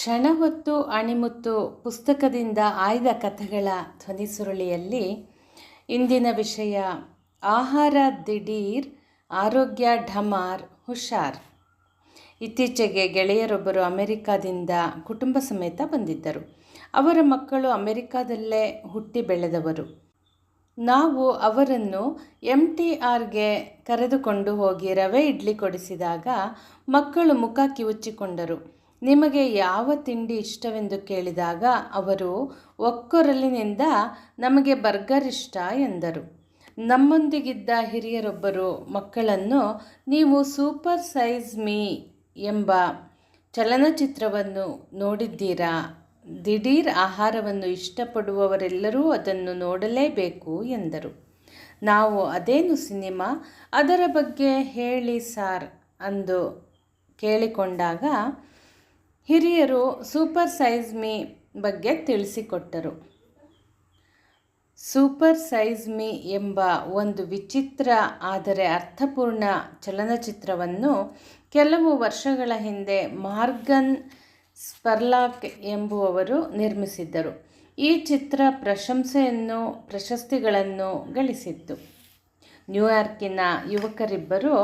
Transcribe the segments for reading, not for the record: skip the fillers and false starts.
ಕ್ಷಣಹೊತ್ತು ಅಣಿಮುತ್ತು ಪುಸ್ತಕದಿಂದ ಆಯ್ದ ಕಥೆಗಳ ಧ್ವನಿಸುರುಳಿಯಲ್ಲಿ ಇಂದಿನ ವಿಷಯ ಆಹಾರ ದಿಢೀರ್, ಆರೋಗ್ಯ ಢಮಾರ್, ಹುಷಾರ್. ಇತ್ತೀಚೆಗೆ ಗೆಳೆಯರೊಬ್ಬರು ಅಮೆರಿಕಾದಿಂದ ಕುಟುಂಬ ಸಮೇತ ಬಂದಿದ್ದರು. ಅವರ ಮಕ್ಕಳು ಅಮೆರಿಕಾದಲ್ಲೇ ಹುಟ್ಟಿ ಬೆಳೆದವರು. ನಾವು ಅವರನ್ನು MTRಗೆ ಕರೆದುಕೊಂಡು ಹೋಗಿ ರವೆ ಇಡ್ಲಿ ಕೊಡಿಸಿದಾಗ ಮಕ್ಕಳು ಮುಖ ಕಿವುಚಿಕೊಂಡರು. ನಿಮಗೆ ಯಾವ ತಿಂಡಿ ಇಷ್ಟವೆಂದು ಕೇಳಿದಾಗ ಅವರು ಒಕ್ಕೊರಲಿನಿಂದ ನಮಗೆ ಬರ್ಗರ್ ಇಷ್ಟ ಎಂದರು. ನಮ್ಮೊಂದಿಗಿದ್ದ ಹಿರಿಯರೊಬ್ಬರು ಮಕ್ಕಳನ್ನು ನೀವು ಸೂಪರ್ ಸೈಜ್ ಮೀ ಎಂಬ ಚಲನಚಿತ್ರವನ್ನು ನೋಡಿದ್ದೀರಾ? ದಿಢೀರ್ ಆಹಾರವನ್ನು ಇಷ್ಟಪಡುವವರೆಲ್ಲರೂ ಅದನ್ನು ನೋಡಲೇಬೇಕು ಎಂದರು. ನಾವು ಅದೇನು ಸಿನಿಮಾ, ಅದರ ಬಗ್ಗೆ ಹೇಳಿ ಸಾರ್ ಅಂದು ಕೇಳಿಕೊಂಡಾಗ ಹಿರಿಯರು ಸೂಪರ್ ಸೈಜ್ ಮೀ ಬಗ್ಗೆ ತಿಳಿಸಿಕೊಟ್ಟರು. ಸೂಪರ್ ಸೈಜ್ ಮೀ ಎಂಬ ಒಂದು ವಿಚಿತ್ರ ಆದರೆ ಅರ್ಥಪೂರ್ಣ ಚಲನಚಿತ್ರವನ್ನು ಕೆಲವು ವರ್ಷಗಳ ಹಿಂದೆ ಮಾರ್ಗನ್ ಸ್ಪರ್ಲಾಕ್ ಎಂಬುವವರು ನಿರ್ಮಿಸಿದ್ದರು. ಈ ಚಿತ್ರ ಪ್ರಶಂಸೆಯನ್ನು ಪ್ರಶಸ್ತಿಗಳನ್ನು ಗಳಿಸಿತ್ತು. ನ್ಯೂಯಾರ್ಕಿನ ಯುವಕರಿಬ್ಬರು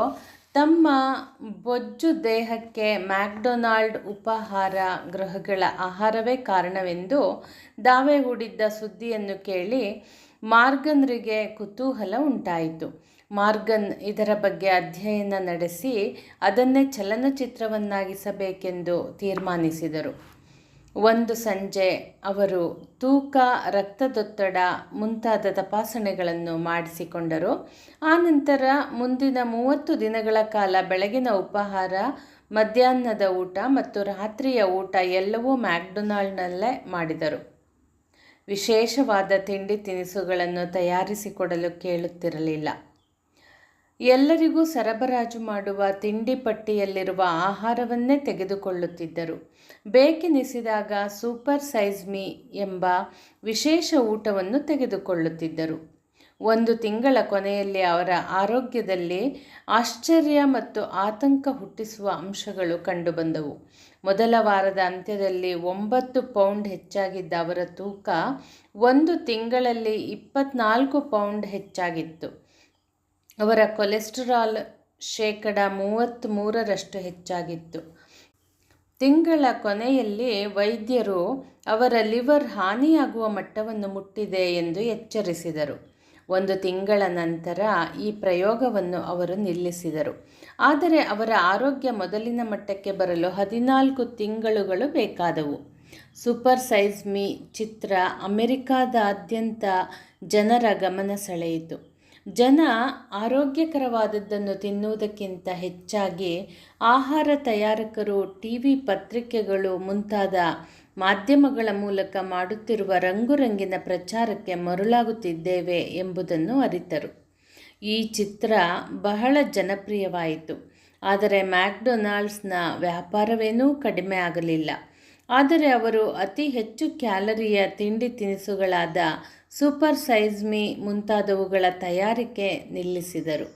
ತಮ್ಮ ಬೊಜ್ಜು ದೇಹಕ್ಕೆ ಮ್ಯಾಕ್ಡೊನಾಲ್ಡ್ ಉಪಹಾರ ಗೃಹಗಳ ಆಹಾರವೇ ಕಾರಣವೆಂದು ದಾವೆ ಹೂಡಿದ್ದ ಸುದ್ದಿಯನ್ನು ಕೇಳಿ ಮಾರ್ಗನ್ರಿಗೆ ಕುತೂಹಲ ಉಂಟಾಯಿತು. ಮಾರ್ಗನ್ ಇದರ ಬಗ್ಗೆ ಅಧ್ಯಯನ ನಡೆಸಿ ಅದನ್ನೇ ಚಲನಚಿತ್ರವನ್ನಾಗಿಸಬೇಕೆಂದು ತೀರ್ಮಾನಿಸಿದರು. ಒಂದು ಸಂಜೆ ಅವರು ತೂಕ, ರಕ್ತದೊತ್ತಡ ಮುಂತಾದ ತಪಾಸಣೆಗಳನ್ನು ಮಾಡಿಸಿಕೊಂಡರು. ಆನಂತರ ಮುಂದಿನ 30 ದಿನಗಳ ಕಾಲ ಬೆಳಗಿನ ಉಪಹಾರ, ಮಧ್ಯಾಹ್ನದ ಊಟ ಮತ್ತು ರಾತ್ರಿಯ ಊಟ ಎಲ್ಲವೂ ಮ್ಯಾಕ್ಡೊನಾಲ್ಡ್ನಲ್ಲೇ ಮಾಡಿದರು. ವಿಶೇಷವಾದ ತಿಂಡಿ ತಿನಿಸುಗಳನ್ನು ತಯಾರಿಸಿಕೊಡಲು ಕೇಳುತ್ತಿರಲಿಲ್ಲ. ಎಲ್ಲರಿಗೂ ಸರಬರಾಜು ಮಾಡುವ ತಿಂಡಿ ಪಟ್ಟಿಯಲ್ಲಿರುವ ಆಹಾರವನ್ನೇ ತೆಗೆದುಕೊಳ್ಳುತ್ತಿದ್ದರು. ಬೇಕೆನಿಸಿದಾಗ ಸೂಪರ್ ಸೈಜ್ ಮೀ ಎಂಬ ವಿಶೇಷ ಊಟವನ್ನು ತೆಗೆದುಕೊಳ್ಳುತ್ತಿದ್ದರು. 1 ತಿಂಗಳ ಕೊನೆಯಲ್ಲಿ ಅವರ ಆರೋಗ್ಯದಲ್ಲಿ ಆಶ್ಚರ್ಯ ಮತ್ತು ಆತಂಕ ಹುಟ್ಟಿಸುವ ಅಂಶಗಳು ಕಂಡುಬಂದವು. ಮೊದಲ ವಾರದ ಅಂತ್ಯದಲ್ಲಿ 9 ಪೌಂಡ್ ಹೆಚ್ಚಾಗಿದ್ದ ಅವರ ತೂಕ 1 ತಿಂಗಳಲ್ಲಿ 24 ಪೌಂಡ್ ಹೆಚ್ಚಾಗಿತ್ತು. ಅವರ ಕೊಲೆಸ್ಟರಾಲ್ 33% ಹೆಚ್ಚಾಗಿತ್ತು. ತಿಂಗಳ ಕೊನೆಯಲ್ಲಿ ವೈದ್ಯರು ಅವರ ಲಿವರ್ ಹಾನಿಯಾಗುವ ಮಟ್ಟವನ್ನು ಮುಟ್ಟಿದೆ ಎಂದು ಎಚ್ಚರಿಸಿದರು. 1 ತಿಂಗಳ ನಂತರ ಈ ಪ್ರಯೋಗವನ್ನು ಅವರು ನಿಲ್ಲಿಸಿದರು. ಆದರೆ ಅವರ ಆರೋಗ್ಯ ಮೊದಲಿನ ಮಟ್ಟಕ್ಕೆ ಬರಲು 14 ತಿಂಗಳುಗಳು ಬೇಕಾದವು. ಸೂಪರ್ ಸೈಜ್ ಮೀ ಚಿತ್ರ ಅಮೆರಿಕಾದಾದ್ಯಂತ ಜನರ ಗಮನ ಸೆಳೆಯಿತು. ಜನ ಆರೋಗ್ಯಕರವಾದದ್ದನ್ನು ತಿನ್ನುವುದಕ್ಕಿಂತ ಹೆಚ್ಚಾಗಿ ಆಹಾರ ತಯಾರಕರು TV, ಪತ್ರಿಕೆಗಳು ಮುಂತಾದ ಮಾಧ್ಯಮಗಳ ಮೂಲಕ ಮಾಡುತ್ತಿರುವ ರಂಗುರಂಗಿನ ಪ್ರಚಾರಕ್ಕೆ ಮರುಳಾಗುತ್ತಿದ್ದೇವೆ ಎಂಬುದನ್ನು ಅರಿತರು. ಈ ಚಿತ್ರ ಬಹಳ ಜನಪ್ರಿಯವಾಯಿತು. ಆದರೆ ಮ್ಯಾಕ್ಡೊನಾಲ್ಡ್ಸ್ನ ವ್ಯಾಪಾರವೇನೂ ಕಡಿಮೆ ಆಗಲಿಲ್ಲ. ಆದರೆ ಅವರು ಅತಿ ಹೆಚ್ಚು ಕ್ಯಾಲರಿಯ ತಿಂಡಿ ತಿನಿಸುಗಳಾದ ಸೂಪರ್ ಸೈಜ್ ಮೀ ಮುಂತಾದವುಗಳ ತಯಾರಿಕೆ ನಿಲ್ಲಿಸಿದರು.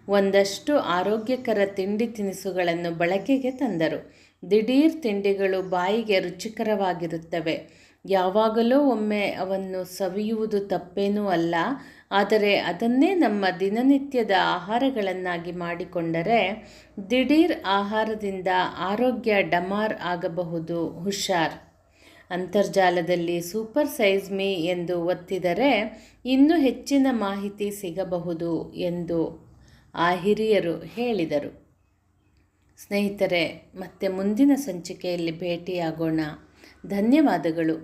ಒಂದಷ್ಟು ಆರೋಗ್ಯಕರ ತಿಂಡಿ ತಿನಿಸುಗಳನ್ನು ಬಳಕೆಗೆ ತಂದರು. ದಿಢೀರ್ ತಿಂಡಿಗಳು ಬಾಯಿಗೆ ರುಚಿಕರವಾಗಿರುತ್ತವೆ. ಯಾವಾಗಲೂ ಒಮ್ಮೆ ಅವನ್ನು ಸವಿಯುವುದು ತಪ್ಪೇನೂ ಅಲ್ಲ. ಆದರೆ ಅದನ್ನೇ ನಮ್ಮ ದಿನನಿತ್ಯದ ಆಹಾರಗಳನ್ನಾಗಿ ಮಾಡಿಕೊಂಡರೆ ದಿಢೀರ್ ಆಹಾರದಿಂದ ಆರೋಗ್ಯ ಡಮಾರ್ ಆಗಬಹುದು. ಹುಷಾರ್. ಅಂತರ್ಜಾಲದಲ್ಲಿ ಸೂಪರ್ ಸೈಜ್ ಮೀ ಎಂದು ಒತ್ತಿದರೆ ಇನ್ನೂ ಹೆಚ್ಚಿನ ಮಾಹಿತಿ ಸಿಗಬಹುದು ಎಂದು ಆ ಹಿರಿಯರು ಹೇಳಿದರು. ಸ್ನೇಹಿತರೆ, ಮತ್ತೆ ಮುಂದಿನ ಸಂಚಿಕೆಯಲ್ಲಿ ಭೇಟಿಯಾಗೋಣ. ಧನ್ಯವಾದಗಳು.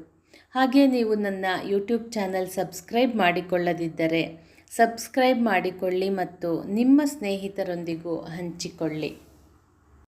ಹಾಗೆ ನೀವು ನನ್ನ ಯೂಟ್ಯೂಬ್ ಚಾನಲ್ ಸಬ್ಸ್ಕ್ರೈಬ್ ಮಾಡಿಕೊಳ್ಳದಿದ್ದರೆ ಸಬ್ಸ್ಕ್ರೈಬ್ ಮಾಡಿಕೊಳ್ಳಿ ಮತ್ತು ನಿಮ್ಮ ಸ್ನೇಹಿತರೊಂದಿಗೂ ಹಂಚಿಕೊಳ್ಳಿ.